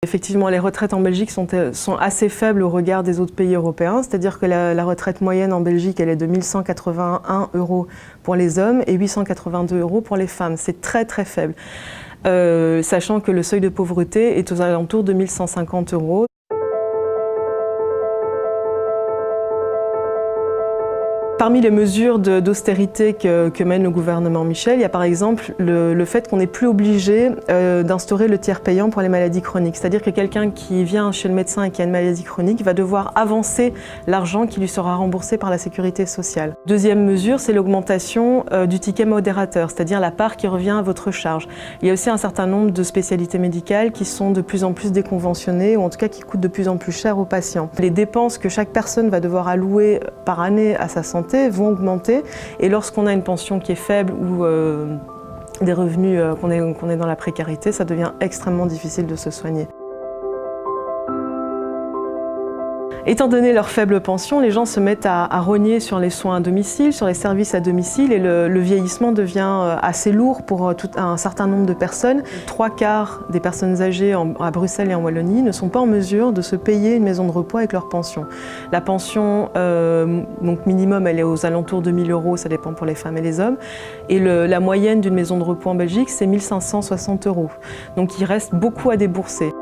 Effectivement, les retraites en Belgique sont assez faibles au regard des autres pays européens, c'est-à-dire que la retraite moyenne en Belgique, elle est de 1 181 € pour les hommes et 882 € pour les femmes. C'est très très faible, sachant que le seuil de pauvreté est aux alentours de 1 150 €. Parmi les mesures d'austérité que mène le gouvernement Michel, il y a par exemple le fait qu'on n'est plus obligé d'instaurer le tiers payant pour les maladies chroniques. C'est-à-dire que quelqu'un qui vient chez le médecin et qui a une maladie chronique va devoir avancer l'argent qui lui sera remboursé par la sécurité sociale. Deuxième mesure, c'est l'augmentation du ticket modérateur, c'est-à-dire la part qui revient à votre charge. Il y a aussi un certain nombre de spécialités médicales qui sont de plus en plus déconventionnées ou en tout cas qui coûtent de plus en plus cher aux patients. Les dépenses que chaque personne va devoir allouer par année à sa santé vont augmenter et lorsqu'on a une pension qui est faible ou des revenus qu'on est dans la précarité, ça devient extrêmement difficile de se soigner. Étant donné leur faible pension, les gens se mettent à rogner sur les soins à domicile, sur les services à domicile et le vieillissement devient assez lourd pour un certain nombre de personnes. 3/4 des personnes âgées à Bruxelles et en Wallonie ne sont pas en mesure de se payer une maison de repos avec leur pension. La pension donc minimum, elle est aux alentours de 1 000 €, ça dépend pour les femmes et les hommes. Et la moyenne d'une maison de repos en Belgique, c'est 1 560 €. Donc il reste beaucoup à débourser.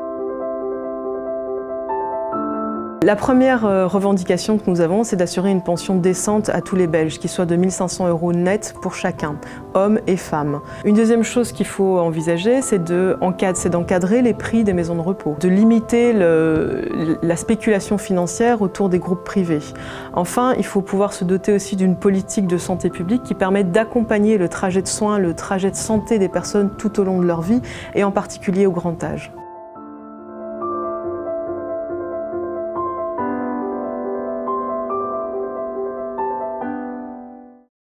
La première revendication que nous avons, c'est d'assurer une pension décente à tous les Belges, qui soit de 1 500 € net pour chacun, hommes et femmes. Une deuxième chose qu'il faut envisager, c'est d'encadrer les prix des maisons de repos, de limiter la spéculation financière autour des groupes privés. Enfin, il faut pouvoir se doter aussi d'une politique de santé publique qui permette d'accompagner le trajet de soins, le trajet de santé des personnes tout au long de leur vie, et en particulier au grand âge.